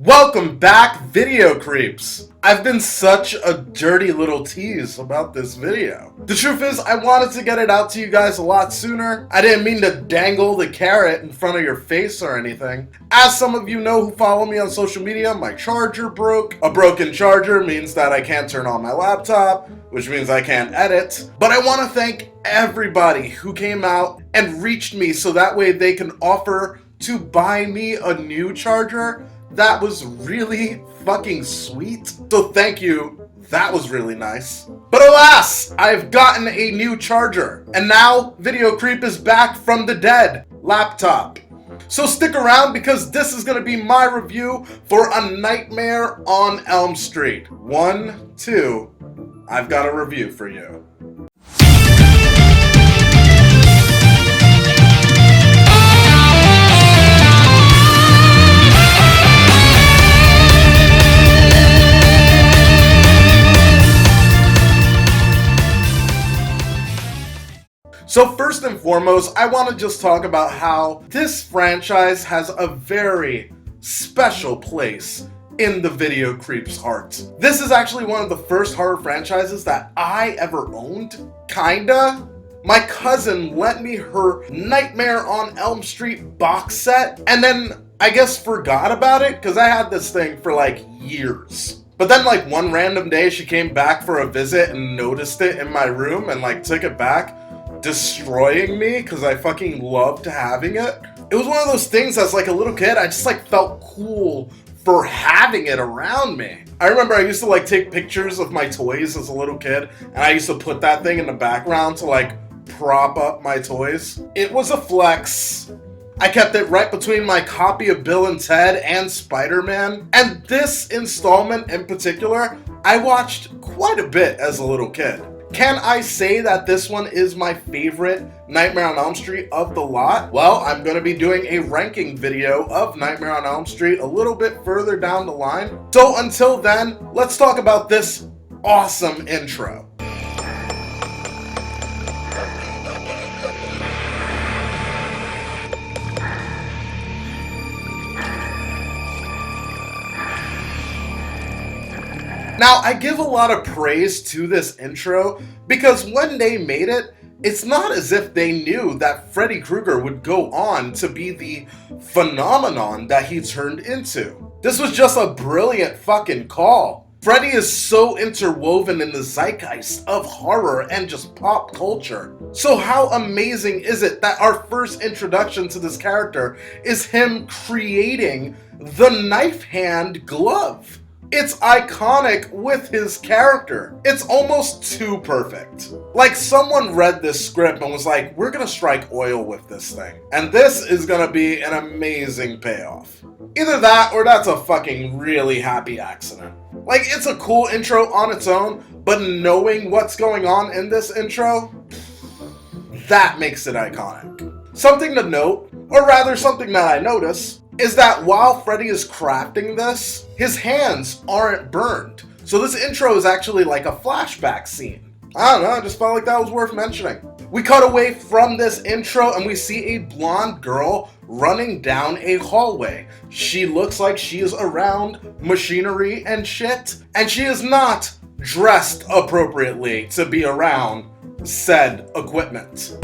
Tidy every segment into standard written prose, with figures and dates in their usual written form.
Welcome back, video creeps! I've been such a dirty little tease about this video. The truth is, I wanted to get it out to you guys a lot sooner. I didn't mean to dangle the carrot in front of your face or anything. As some of you know who follow me on social media, my charger broke. A broken charger means that I can't turn on my laptop, which means I can't edit. But I want to thank everybody who came out and reached me so that way they can offer to buy me a new charger. That was really fucking sweet. So thank you. That was really nice. But alas, I've gotten a new charger. And now Video Creep is back from the dead. Laptop. So stick around because this is going to be my review for A Nightmare on Elm Street. 1, 2. I've got a review for you. So first and foremost, I want to just talk about how this franchise has a very special place in the Video Creep's heart. This is actually one of the first horror franchises that I ever owned, kinda. My cousin lent me her Nightmare on Elm Street box set, and then I guess forgot about it because I had this thing for like years. But then like one random day she came back for a visit and noticed it in my room and like took it back, destroying me because I fucking loved having it. It was one of those things as like a little kid, I just like felt cool for having it around me. I remember I used to like take pictures of my toys as a little kid, and I used to put that thing in the background to like prop up my toys. It was a flex. I kept it right between my copy of Bill and Ted and Spider-Man, and this installment in particular, I watched quite a bit as a little kid. Can I say that this one is my favorite Nightmare on Elm Street of the lot? Well, I'm going to be doing a ranking video of Nightmare on Elm Street a little bit further down the line. So until then, let's talk about this awesome intro. Now, I give a lot of praise to this intro because when they made it, it's not as if they knew that Freddy Krueger would go on to be the phenomenon that he turned into. This was just a brilliant fucking call. Freddy is so interwoven in the zeitgeist of horror and just pop culture. So how amazing is it that our first introduction to this character is him creating the knife hand glove? It's iconic with his character. It's almost too perfect. Like someone read this script and was like, we're gonna strike oil with this thing. And this is gonna be an amazing payoff. Either that or that's a fucking really happy accident. Like it's a cool intro on its own, but knowing what's going on in this intro, that makes it iconic. Something to note, or rather something that I notice, is that while Freddy is crafting this, his hands aren't burned. So this intro is actually like a flashback scene. I don't know, I just felt like that was worth mentioning. We cut away from this intro and we see a blonde girl running down a hallway. She looks like she is around machinery and shit, and she is not dressed appropriately to be around said equipment.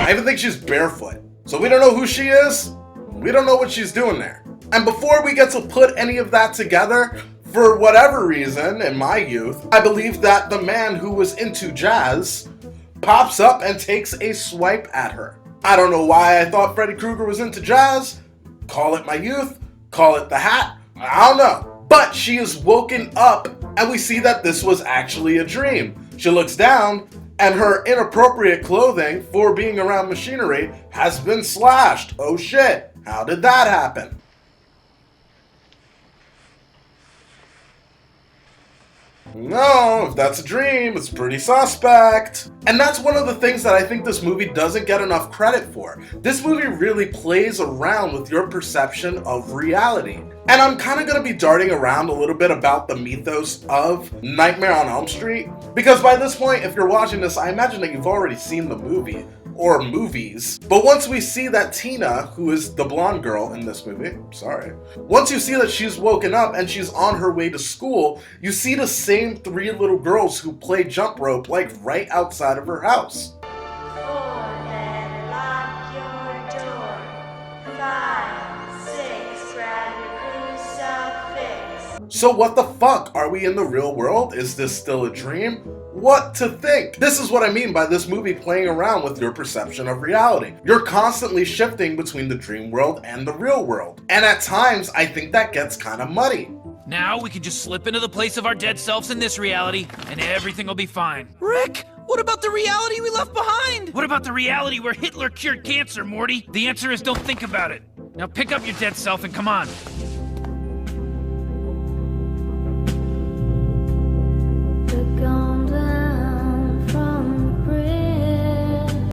I even think she's barefoot. So we don't know who she is. We don't know what she's doing there. And before we get to put any of that together, for whatever reason, in my youth, I believe that the man who was into jazz pops up and takes a swipe at her. I don't know why I thought Freddy Krueger was into jazz. Call it my youth. Call it the hat. I don't know. But she is woken up and we see that this was actually a dream. She looks down and her inappropriate clothing for being around machinery has been slashed. Oh shit, how did that happen? No, if that's a dream, it's pretty suspect. And that's one of the things that I think this movie doesn't get enough credit for. This movie really plays around with your perception of reality. And I'm kind of going to be darting around a little bit about the mythos of Nightmare on Elm Street, because by this point, if you're watching this, I imagine that you've already seen the movie. Or movies. But once we see that Tina, who is the blonde girl in this movie, once you see that she's woken up and she's on her way to school, you see the same three little girls who play jump rope like right outside of her house. 4, then lock your door. 5, 6, grab your crucifix. So what the fuck? Are we in the real world? Is this still a dream? What to think? This is what I mean by this movie playing around with your perception of reality. You're constantly shifting between the dream world and the real world. And at times, I think that gets kind of muddy. Now we can just slip into the place of our dead selves in this reality, and everything will be fine. Rick, what about the reality we left behind? What about the reality where Hitler cured cancer, Morty? The answer is don't think about it. Now pick up your dead self and come on.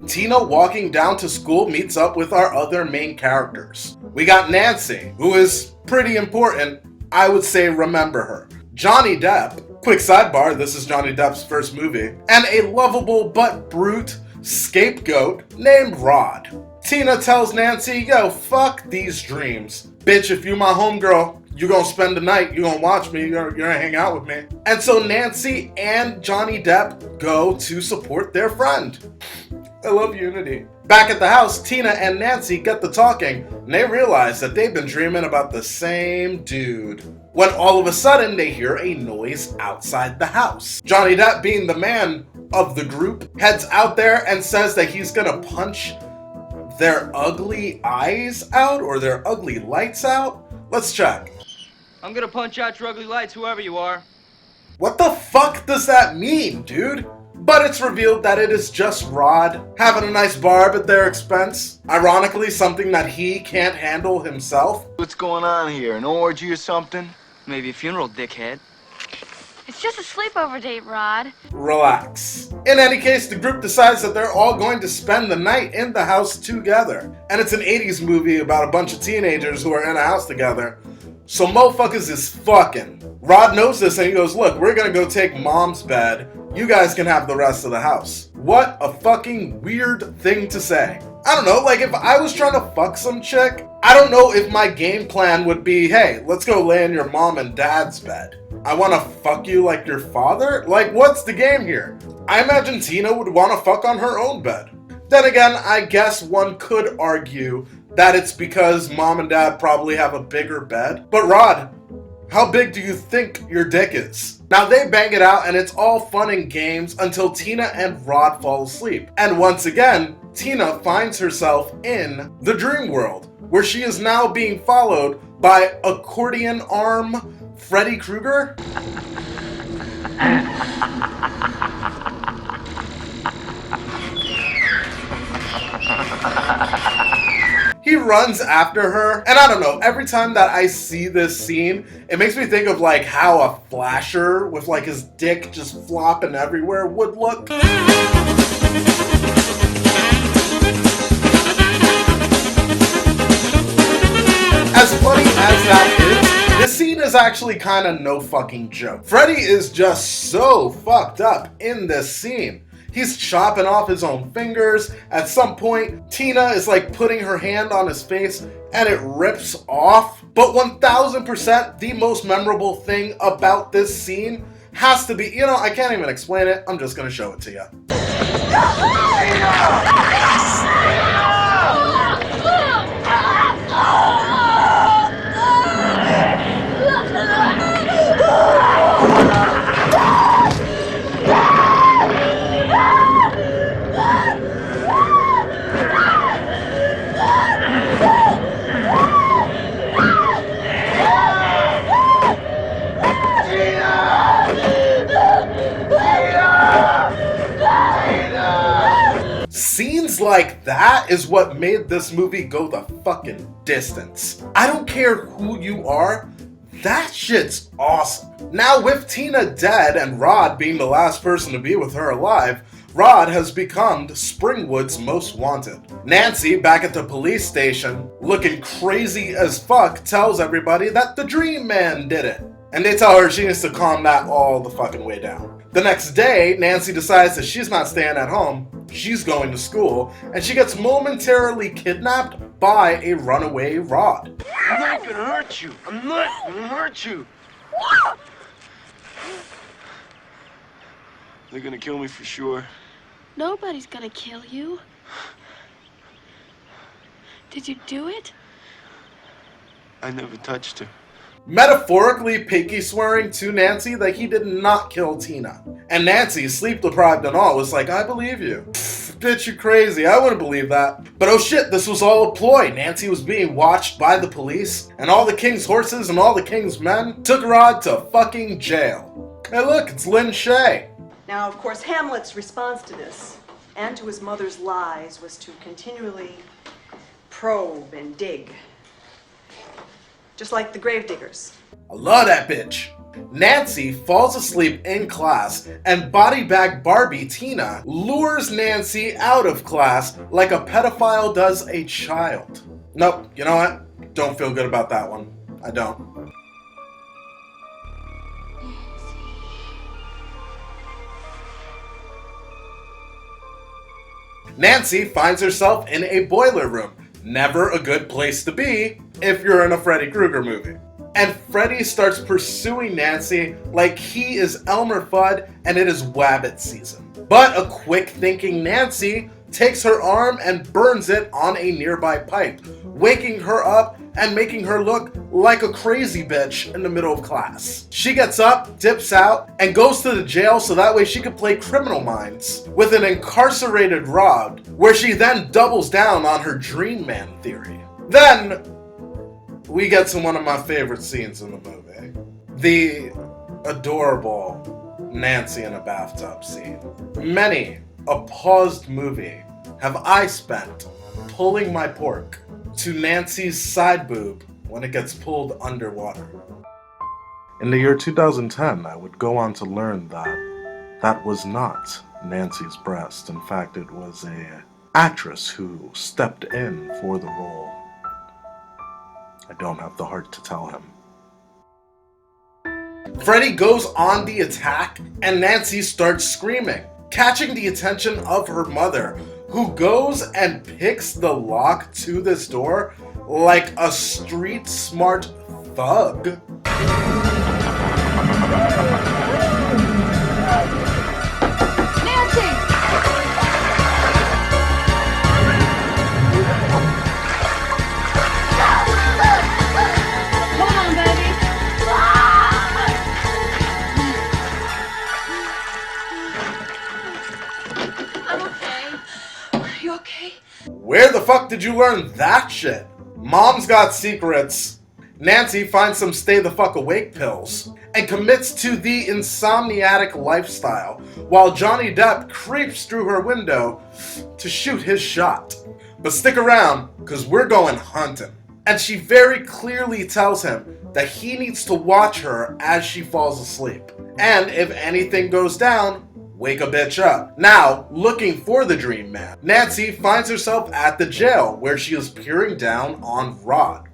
Tina walking down to school meets up with our other main characters. We got Nancy, who is pretty important. I would say remember her. Johnny Depp, quick sidebar, this is Johnny Depp's first movie, and a lovable but brute scapegoat named Rod. Tina tells Nancy, yo, fuck these dreams. Bitch, if you my homegirl, you gonna spend the night, you gonna watch me, you're gonna hang out with me. And so Nancy and Johnny Depp go to support their friend. I love unity. Back at the house, Tina and Nancy get to talking, and they realize that they've been dreaming about the same dude. When all of a sudden, they hear a noise outside the house. Johnny Depp, being the man of the group, heads out there and says that he's gonna punch their ugly eyes out, or their ugly lights out. Let's check. I'm gonna punch out your ugly lights, whoever you are. What the fuck does that mean, dude? But it's revealed that it is just Rod having a nice barb at their expense. Ironically, something that he can't handle himself. What's going on here? An orgy or something? Maybe a funeral, dickhead. It's just a sleepover date, Rod. Relax. In any case, the group decides that they're all going to spend the night in the house together. And it's an 80s movie about a bunch of teenagers who are in a house together. So motherfuckers is fucking. Rod knows this and he goes, look, we're gonna go take mom's bed. You guys can have the rest of the house. What a fucking weird thing to say. I don't know, like if I was trying to fuck some chick, I don't know if my game plan would be, hey, let's go lay in your mom and dad's bed. I wanna fuck you like your father? Like, what's the game here? I imagine Tina would wanna fuck on her own bed. Then again, I guess one could argue that it's because mom and dad probably have a bigger bed. But Rod, how big do you think your dick is? Now they bang it out and it's all fun and games until Tina and Rod fall asleep. And once again, Tina finds herself in the dream world, where she is now being followed by accordion arm Freddy Krueger. He runs after her, and I don't know, every time that I see this scene, it makes me think of like how a flasher with like his dick just flopping everywhere would look. As funny as that is, this scene is actually kind of no fucking joke. Freddy is just so fucked up in this scene. He's chopping off his own fingers. At some point, Tina is like putting her hand on his face and it rips off. But 1000% the most memorable thing about this scene has to be, you know, I can't even explain it. I'm just gonna show it to you. Scenes like that is what made this movie go the fucking distance. I don't care who you are, That shit's awesome. Now with Tina dead and Rod being the last person to be with her alive, Rod has become Springwood's most wanted. Nancy, back at the police station, looking crazy as fuck, tells everybody that the Dream Man did it. And they tell her she needs to calm that all the fucking way down. The next day, Nancy decides that she's not staying at home, she's going to school, and she gets momentarily kidnapped by a runaway Rod. I'm not gonna hurt you. I'm not gonna hurt you. They're gonna kill me for sure. Nobody's gonna kill you. Did you do it? I never touched her. Metaphorically pinky swearing to Nancy that he did not kill Tina. And Nancy, sleep deprived and all, was like, I believe you. Pfft, bitch, you crazy. I wouldn't believe that. But oh shit, this was all a ploy. Nancy was being watched by the police, and all the king's horses and all the king's men took Rod to fucking jail. Hey look, it's Lin Shaye. Now, of course, Hamlet's response to this, and to his mother's lies, was to continually probe and dig. Just like the gravediggers. I love that bitch. Nancy falls asleep in class, and body bag Barbie Tina lures Nancy out of class like a pedophile does a child. Nope, you know what? Don't feel good about that one. I don't. Nancy finds herself in a boiler room. Never a good place to be if you're in a Freddy Krueger movie. And Freddy starts pursuing Nancy like he is Elmer Fudd and it is Wabbit season. But a quick thinking Nancy takes her arm and burns it on a nearby pipe, waking her up and making her look like a crazy bitch in the middle of class. She gets up, dips out, and goes to the jail so that way she could play Criminal Minds with an incarcerated Rod, where she then doubles down on her Dream Man theory. Then, we get to one of my favorite scenes in the movie. The adorable Nancy in a bathtub scene. Many a paused movie have I spent pulling my pork to Nancy's side boob when it gets pulled underwater. In the year 2010, I would go on to learn that that was not Nancy's breast. In fact, it was a actress who stepped in for the role. I don't have the heart to tell him. Freddy goes on the attack and Nancy starts screaming, catching the attention of her mother, who goes and picks the lock to this door like a street smart thug. Where the fuck did you learn that shit? Mom's got secrets. Nancy finds some stay the fuck awake pills and commits to the insomniatic lifestyle while Johnny Depp creeps through her window to shoot his shot. But stick around, cause we're going hunting. And she very clearly tells him that he needs to watch her as she falls asleep. And if anything goes down, wake a bitch up. Now, looking for the Dream Man, Nancy finds herself at the jail where she is peering down on Rod.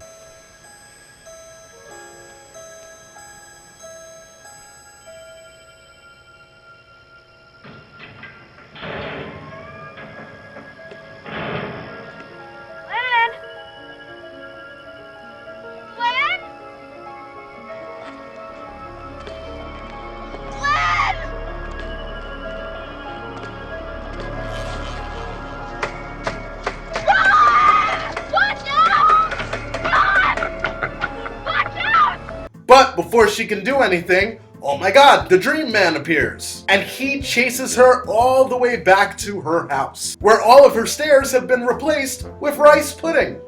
But before she can do anything, oh my god, the Dream Man appears. And he chases her all the way back to her house, where all of her stairs have been replaced with rice pudding.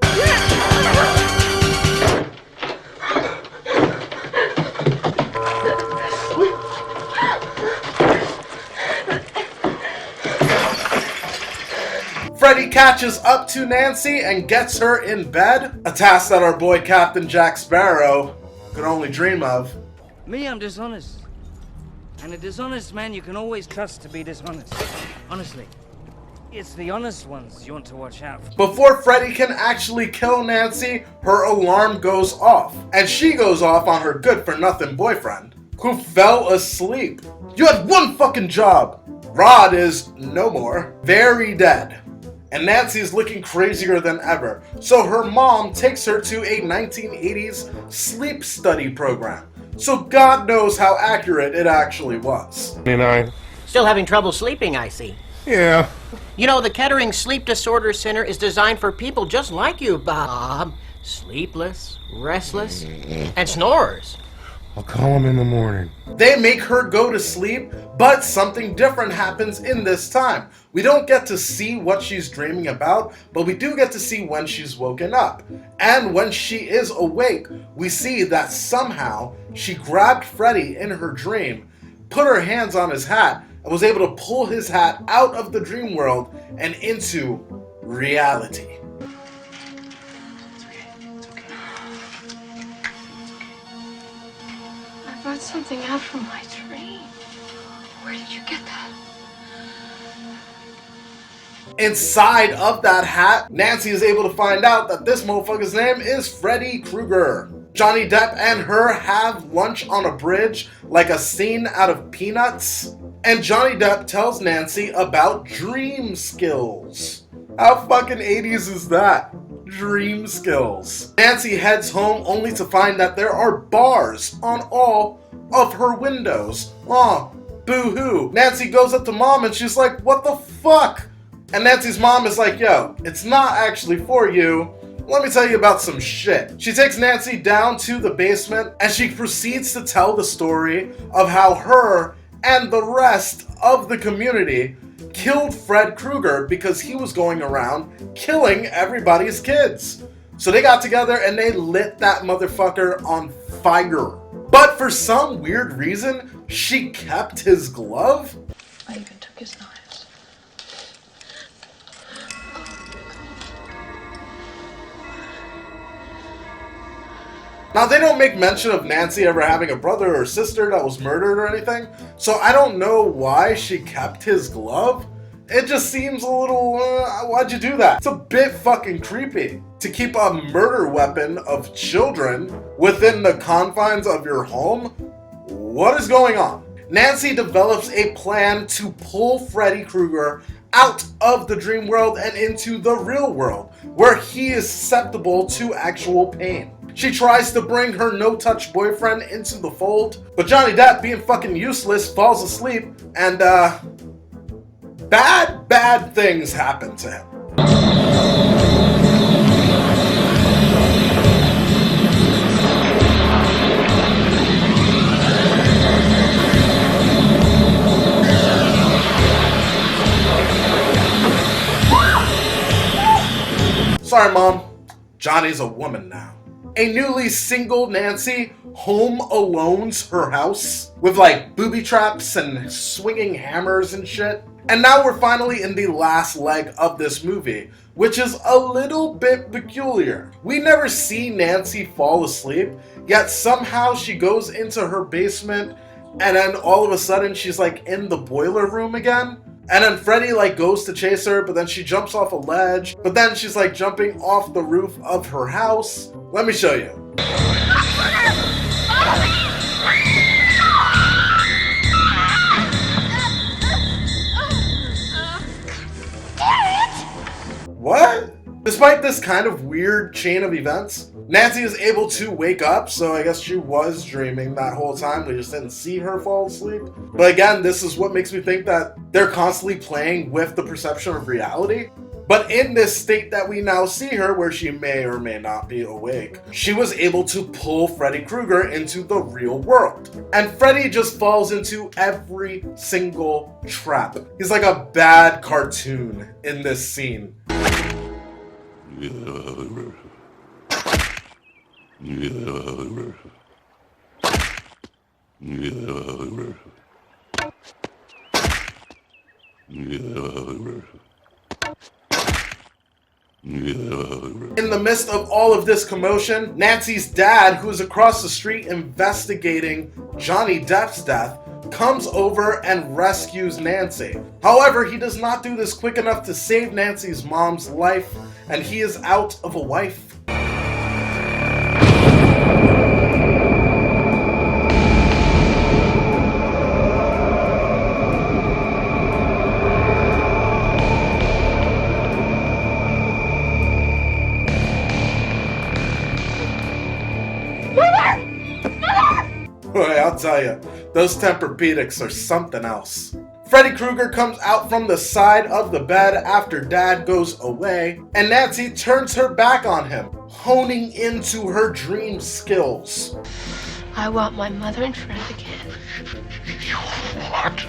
Freddy catches up to Nancy and gets her in bed, a task that our boy Captain Jack Sparrow could only dream of. Me, I'm dishonest. And a dishonest man you can always trust to be dishonest. Honestly. It's the honest ones you want to watch out for. Before Freddy can actually kill Nancy, her alarm goes off. And she goes off on her good-for-nothing boyfriend, who fell asleep. You had one fucking job. Rod is no more, very dead. And Nancy is looking crazier than ever. So her mom takes her to a 1980s sleep study program. So God knows how accurate it actually was. 29. Still having trouble sleeping, I see. Yeah. You know, the Kettering Sleep Disorder Center is designed for people just like you, Bob. Sleepless, restless, and snorers. I'll call him in the morning. They make her go to sleep, but something different happens in this time. We don't get to see what she's dreaming about, but we do get to see when she's woken up. And when she is awake, we see that somehow she grabbed Freddy in her dream, put her hands on his hat, and was able to pull his hat out of the dream world and into reality. I brought something out from my dream. Where did you get that? Inside of that hat, Nancy is able to find out that this motherfucker's name is Freddy Krueger. Johnny Depp and her have lunch on a bridge, like a scene out of Peanuts. And Johnny Depp tells Nancy about dream skills. How fucking 80s is that? Dream skills. Nancy heads home only to find that there are bars on all of her windows. Aw, boo-hoo. Nancy goes up to mom and she's like, what the fuck? And Nancy's mom is like, yo, it's not actually for you. Let me tell you about some shit. She takes Nancy down to the basement and she proceeds to tell the story of how her and the rest of the community killed Fred Krueger because he was going around killing everybody's kids. So they got together and they lit that motherfucker on fire. But for some weird reason, she kept his glove. I even took his knives. Now, they don't make mention of Nancy ever having a brother or sister that was murdered or anything, so I don't know why she kept his glove. It just seems a little, why'd you do that? It's a bit fucking creepy to keep a murder weapon of children within the confines of your home. What is going on? Nancy develops a plan to pull Freddy Krueger out of the dream world and into the real world, where he is susceptible to actual pain. She tries to bring her no-touch boyfriend into the fold, but Johnny Depp, being fucking useless, falls asleep, and bad things happen to him. Sorry, Mom. Johnny's a woman now. A newly single Nancy home alones her house with like booby traps and swinging hammers and shit. And now we're finally in the last leg of this movie, which is a little bit peculiar. We never see Nancy fall asleep, yet somehow she goes into her basement and then all of a sudden she's like in the boiler room again. And then Freddy like goes to chase her, but then she jumps off a ledge. But then she's like jumping off the roof of her house. Let me show you. What? Despite this kind of weird chain of events, Nancy is able to wake up, so I guess she was dreaming that whole time. We just didn't see her fall asleep. But again, this is what makes me think that they're constantly playing with the perception of reality. But in this state that we now see her, where she may or may not be awake, she was able to pull Freddy Krueger into the real world. And Freddy just falls into every single trap. He's like a bad cartoon in this scene. In the midst of all of this commotion, Nancy's dad, who is across the street investigating Johnny Depp's death, comes over and rescues Nancy. However, he does not do this quick enough to save Nancy's mom's life, and he is out of a wife. Boy, I'll tell you, those Tempur-Pedics are something else. Freddy Krueger comes out from the side of the bed after Dad goes away, and Nancy turns her back on him, honing into her dream skills. I want my mother and friend again. What?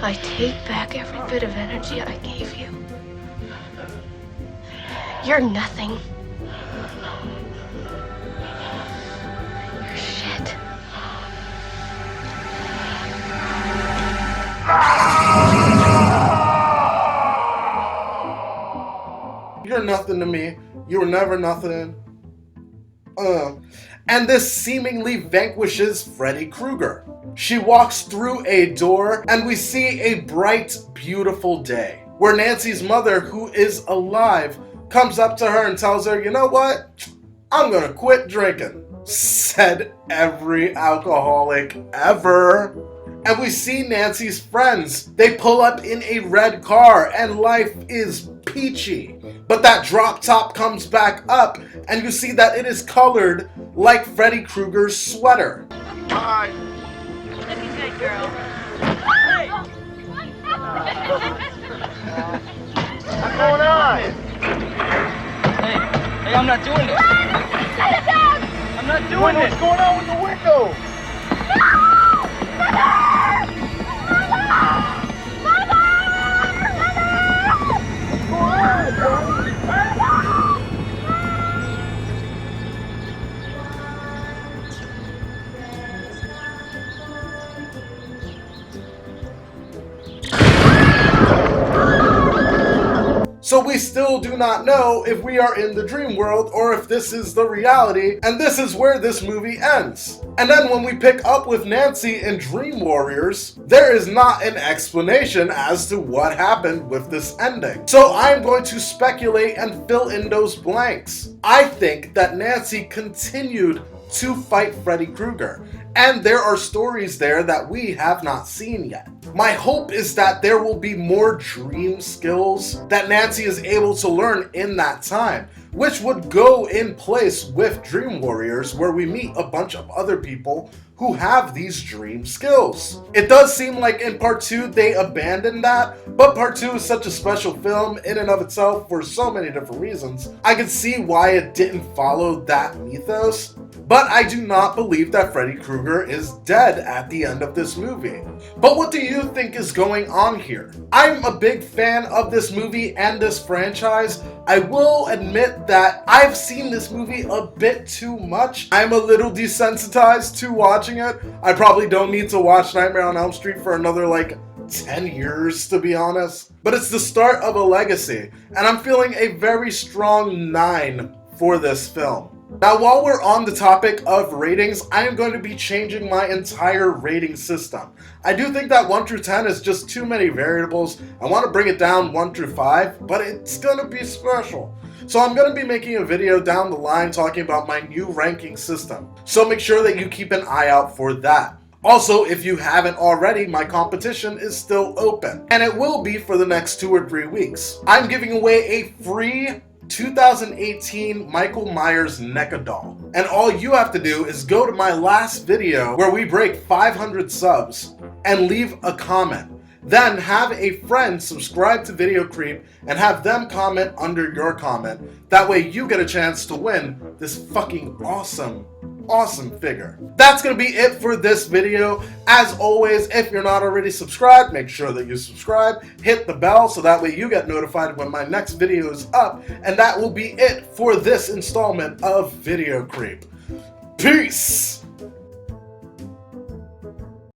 I take back every bit of energy I gave you. You're nothing. You're shit. You're nothing to me. You were never nothing. And this seemingly vanquishes Freddy Krueger. She walks through a door and we see a bright, beautiful day where Nancy's mother, who is alive, comes up to her and tells her, "You know what? I'm gonna quit drinking." Said every alcoholic ever. And we see Nancy's friends. They pull up in a red car and life is peachy. But that drop top comes back up and you see that it is colored like Freddy Krueger's sweater. Bye. Looking good, girl. What's going on? Hey, I'm not doing this. I'm not doing this. What's going on with the window? So we still do not know if we are in the dream world or if this is the reality, and this is where this movie ends. And then when we pick up with Nancy in Dream Warriors, there is not an explanation as to what happened with this ending. So I'm going to speculate and fill in those blanks. I think that Nancy continued to fight Freddy Krueger, and there are stories there that we have not seen yet. My hope is that there will be more dream skills that Nancy is able to learn in that time, which would go in place with Dream Warriors, where we meet a bunch of other people who have these dream skills. It does seem like in part 2 they abandoned that, but part 2 is such a special film in and of itself for so many different reasons. I can see why it didn't follow that mythos, but I do not believe that Freddy Krueger is dead at the end of this movie. But what do you think is going on here? I'm a big fan of this movie and this franchise. I will admit that I've seen this movie a bit too much. I'm a little desensitized to watching it. I probably don't need to watch Nightmare on Elm Street for another 10 years, to be honest. But it's the start of a legacy, and I'm feeling a very strong 9 for this film. Now, while we're on the topic of ratings, I am going to be changing my entire rating system. I do think that 1 through 10 is just too many variables. I want to bring it down 1 through 5, but it's going to be special. So I'm going to be making a video down the line talking about my new ranking system. So make sure that you keep an eye out for that. Also, if you haven't already, my competition is still open, and it will be for the next 2 or 3 weeks. I'm giving away a free 2018 Michael Myers NECA doll. And all you have to do is go to my last video where we break 500 subs and leave a comment. Then have a friend subscribe to Video Creep and have them comment under your comment. That way you get a chance to win this fucking awesome figure. That's gonna be it for this video. As always, if you're not already subscribed, make sure that you subscribe, hit the bell so that way you get notified when my next video is up, and that will be it for this installment of Video Creep. Peace!